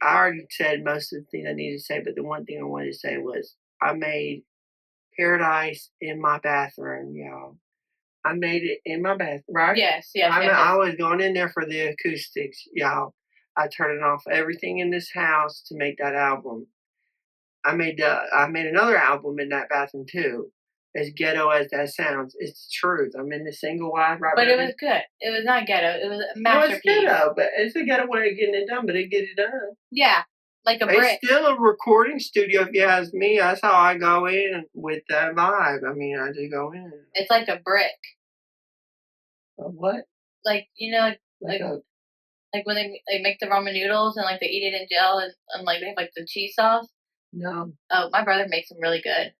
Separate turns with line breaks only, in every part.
I already said most of the things I needed to say, but the one thing I wanted to say was I made Paradise in my bathroom, y'all. I made it in my bathroom, right?
Yes.
I was going in there for the acoustics, y'all. I turned off everything in this house to make that album. I made another album in that bathroom too. As ghetto as that sounds, it's the truth. I'm in the single wide, right?
But it was good. It was not ghetto. It was a masterpiece.
No, it's ghetto, but it's a ghetto way of getting it done, but it get it done.
Yeah, like a brick.
It's still a recording studio, if you ask me. That's how I go in with that vibe. I mean, I just go in.
It's like a brick.
A what?
Like, you know, like when they make the ramen noodles and like they eat it in gel and like they have like the cheese sauce.
No.
Oh, my brother makes them really good.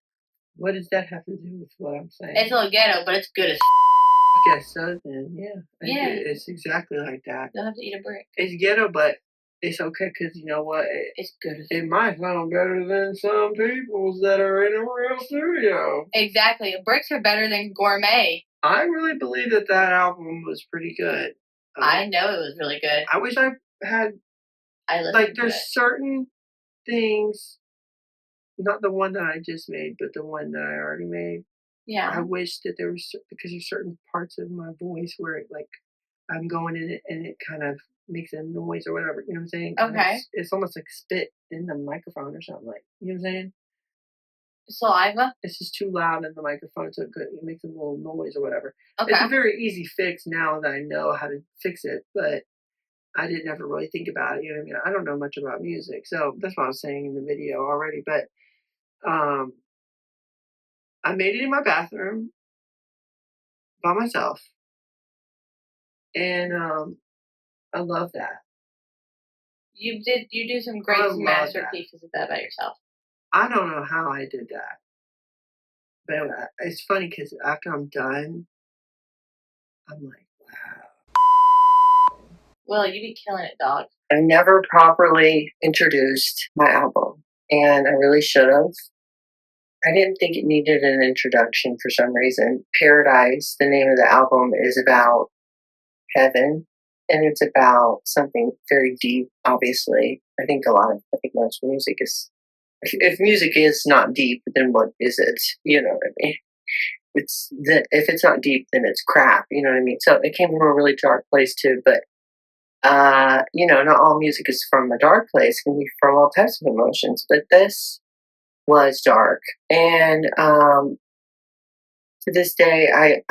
What does that have to do with what I'm saying?
It's a little ghetto, but it's good as
I guess so then, yeah.
Yeah.
It's exactly like that.
You'll have to eat a brick.
It's ghetto, but it's okay because you know what?
It's good as
it might sound better than some people's that are in a real studio.
Exactly. Bricks are better than gourmet.
I really believe that album was pretty good.
I know it was really good.
I wish I had. There's certain things, not the one that I just made, but the one that I already made.
Yeah.
I wish that there was, because there's certain parts of my voice where it, like, I'm going in it and it kind of makes a noise or whatever. You know what I'm saying?
Okay.
It's almost like spit in the microphone or something, like, you know what I'm saying?
Saliva?
It's just too loud in the microphone, so it makes a little noise or whatever.
Okay.
It's a very easy fix now that I know how to fix it, but I didn't ever really think about it. You know what I mean? I don't know much about music, so that's what I was saying in the video already. But I made it in my bathroom by myself, and I love that.
You do some great masterpieces of that by yourself.
I don't know how I did that, but it's funny because after I'm done, I'm like, wow.
Well, you be killing it, dog.
I never properly introduced my album, and I really should have. I didn't think it needed an introduction for some reason. Paradise, the name of the album, is about heaven, and it's about something very deep, obviously. I think most music is, if music is not deep, then what is it? You know what I mean? If it's not deep, then it's crap, you know what I mean? So it came from a really dark place too, but not all music is from a dark place. It can be from all types of emotions, but this was dark, and to this day, I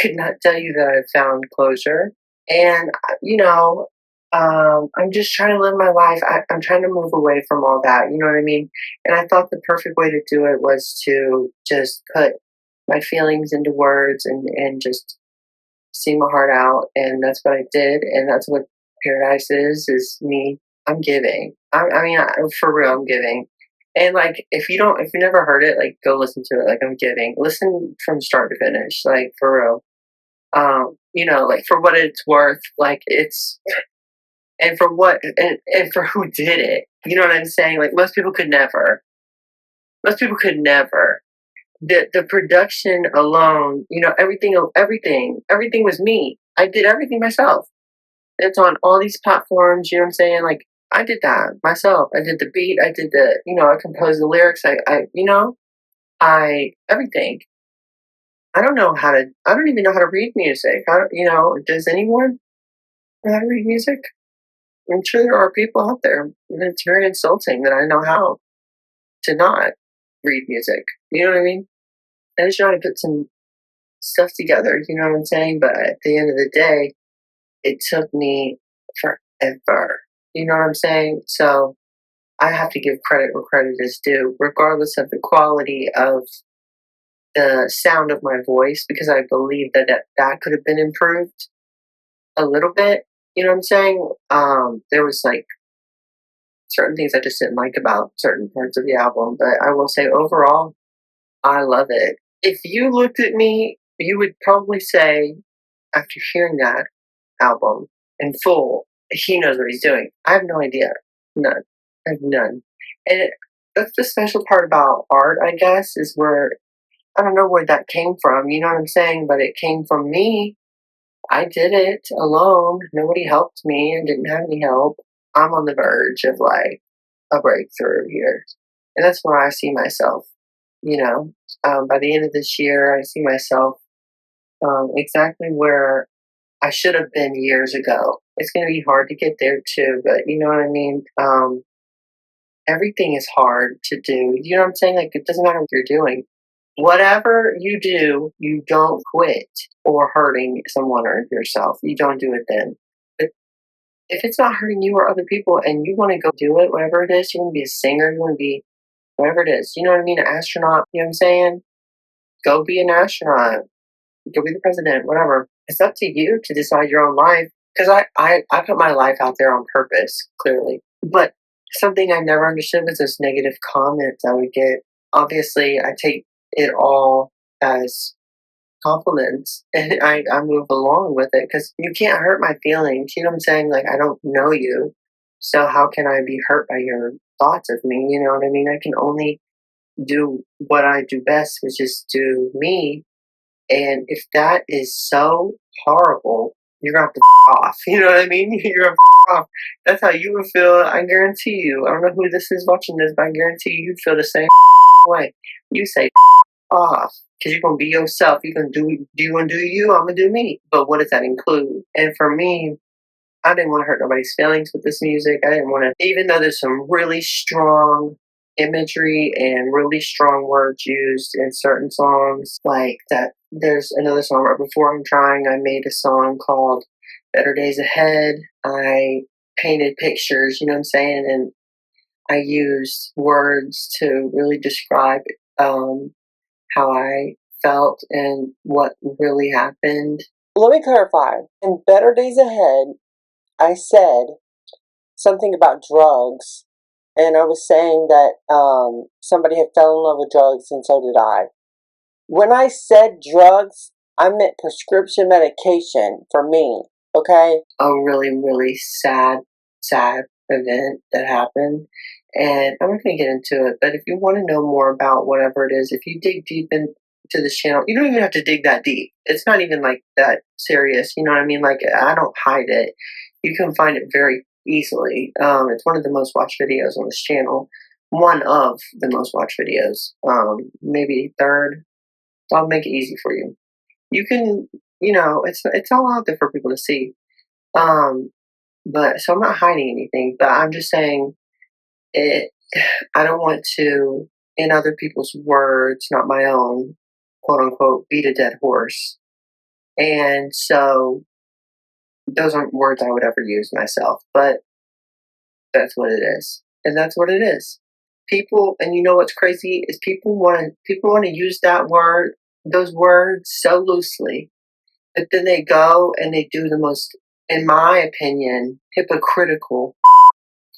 could not tell you that I found closure, and I'm just trying to live my life. I'm trying to move away from all that, you know what I mean? And I thought the perfect way to do it was to just put my feelings into words and just sing my heart out, and that's what I did, and that's what Paradise is me. I'm giving. For real, I'm giving. And like, if you never heard it, like, go listen to it. Like, I'm giving. Listen from start to finish, like, for real. Like, for what it's worth, like, it's, and for what, and for who did it. You know what I'm saying? Like, most people could never. The production alone, everything was me. I did everything myself. It's on all these platforms, you know what I'm saying? Like, I did that myself. I did the beat. I did I composed the lyrics. Everything. I don't even know how to read music. Does anyone know how to read music? I'm sure there are people out there, and it's very insulting that I know how to not read music. You know what I mean? I just know how to put some stuff together, you know what I'm saying? But at the end of the day, it took me forever. You know what I'm saying? So I have to give credit where credit is due, regardless of the quality of the sound of my voice, because I believe that could have been improved a little bit. You know what I'm saying? There was like certain things I just didn't like about certain parts of the album, but I will say overall, I love it. If you looked at me, you would probably say, after hearing that album in full, he knows what he's doing. I have no idea. None. I have none. And that's the special part about art, I guess, is where, I don't know where that came from, you know what I'm saying? But it came from me. I did it alone. Nobody helped me. I didn't have any help. I'm on the verge of like a breakthrough here. And that's where I see myself, by the end of this year, I see myself exactly where I should have been years ago. It's going to be hard to get there too, but you know what I mean? Everything is hard to do. You know what I'm saying? Like, it doesn't matter what you're doing. Whatever you do, you don't quit or hurting someone or yourself. You don't do it then. But if it's not hurting you or other people and you want to go do it, whatever it is, you want to be a singer, you want to be whatever it is, you know what I mean? An astronaut, you know what I'm saying? Go be an astronaut. Go be the president, whatever. It's up to you to decide your own life. Because I put my life out there on purpose, clearly. But something I never understood was those negative comments I would get. Obviously, I take it all as compliments and I move along with it because you can't hurt my feelings. You know what I'm saying? Like, I don't know you. So how can I be hurt by your thoughts of me? You know what I mean? I can only do what I do best, which is do me. And if that is so horrible, you're gonna have to off. You know what I mean? You're gonna off. That's how you would feel. I guarantee you. I don't know who this is watching this, but I guarantee you'd feel the same way. You say off because you're gonna be yourself. You're gonna do you gonna do you. I'm gonna do me. But what does that include? And for me, I didn't want to hurt nobody's feelings with this music. I didn't want to, even though there's some really strong imagery and really strong words used in certain songs, like that. There's another song right before I'm trying. I made a song called Better Days Ahead. I painted pictures, you know what I'm saying? And I used words to really describe how I felt and what really happened. Let me clarify. In Better Days Ahead, I said something about drugs, and I was saying that somebody had fell in love with drugs, and so did I. When I said drugs, I meant prescription medication for me, okay? A really, really sad event that happened, and I'm not going to get into it, but if you want to know more about whatever it is, if you dig deep into this channel, you don't even have to dig that deep. It's not even like that serious, you know what I mean? Like, I don't hide it. You can find it very easily. It's one of the most watched videos on this channel. One of the most watched videos. Maybe third. I'll make it easy for you. You can, it's all out there for people to see. But so I'm not hiding anything, but I'm just saying it. I don't want to, in other people's words, not my own, quote unquote, beat a dead horse. And so those aren't words I would ever use myself, but that's what it is. And that's what it is. People, and you know what's crazy is people want to use those words so loosely, but then they go and they do the most, in my opinion, hypocritical,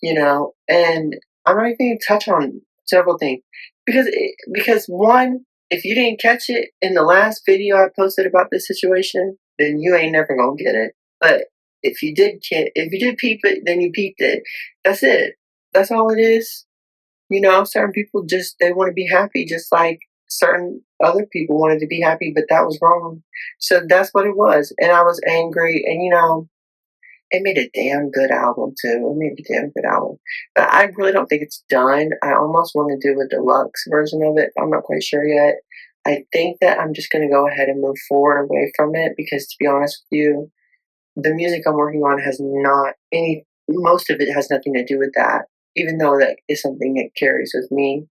and I'm not even going to touch on several things because one, if you didn't catch it in the last video I posted about this situation, then you ain't never gonna get it. But if you did peep it, then you peeped it. That's it. That's all it is. Certain people they want to be happy, just like certain other people wanted to be happy, but that was wrong. So that's what it was, and I was angry, and it made a damn good album too. It made a damn good album. But I really don't think it's done. I almost want to do a deluxe version of it. I'm not quite sure yet. I think that I'm just going to go ahead and move forward away from it because, to be honest with you, the music I'm working on most of it has nothing to do with that, even though that is something that carries with me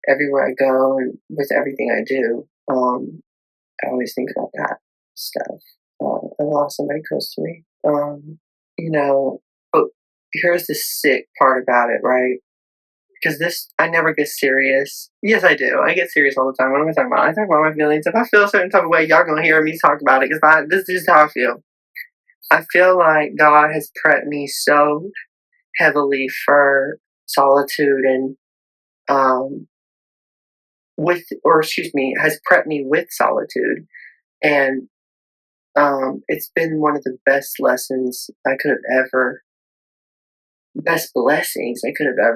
everywhere I go and with everything I do. I always think about that stuff. I lost somebody close to me. But here's the sick part about it, right? Because I never get serious. Yes, I do. I get serious all the time. What am I talking about? I talk about my feelings. If I feel a certain type of way, y'all gonna hear me talk about it because this is just how I feel. I feel like God has prepped me so heavily for solitude and has prepped me with solitude, and it's been one of the best blessings I could have ever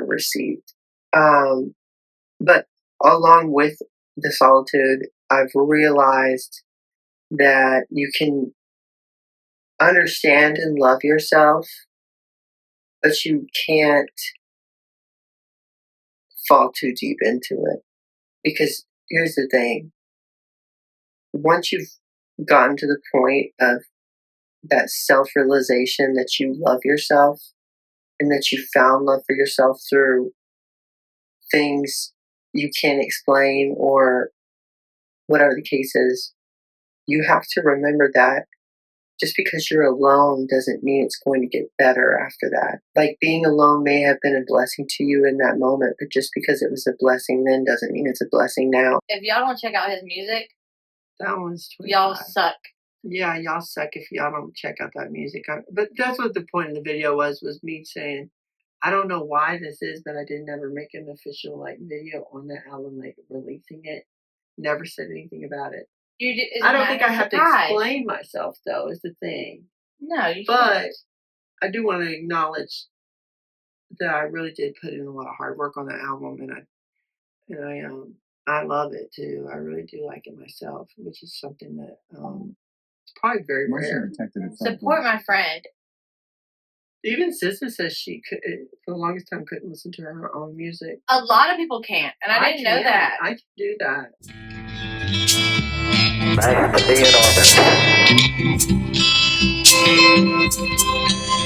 received. But along with the solitude, I've realized that you can understand and love yourself but you can't fall too deep into it. Because here's the thing. Once you've gotten to the point of that self-realization that you love yourself and that you found love for yourself through things you can't explain or whatever the case is, you have to remember that just because you're alone doesn't mean it's going to get better after that. Like, being alone may have been a blessing to you in that moment, but just because it was a blessing then doesn't mean it's a blessing now.
If y'all don't check out his music,
That one's 25.
y'all suck.
Yeah, y'all suck if y'all don't check out that music. But that's what the point of the video was me saying, I don't know why this is, but I didn't ever make an official video on the album, releasing it. Never said anything about it. I don't think I have to explain myself, though, is the thing.
No, you
But
shouldn't.
I do want to acknowledge that I really did put in a lot of hard work on the album, and I love it too. I really do like it myself, which is something that it's probably very rare.
Support my friend.
Even Sissa says she could, for the longest time, couldn't listen to her own music.
A lot of people can't, and I didn't know that.
I can do that.
Back to the in orbit.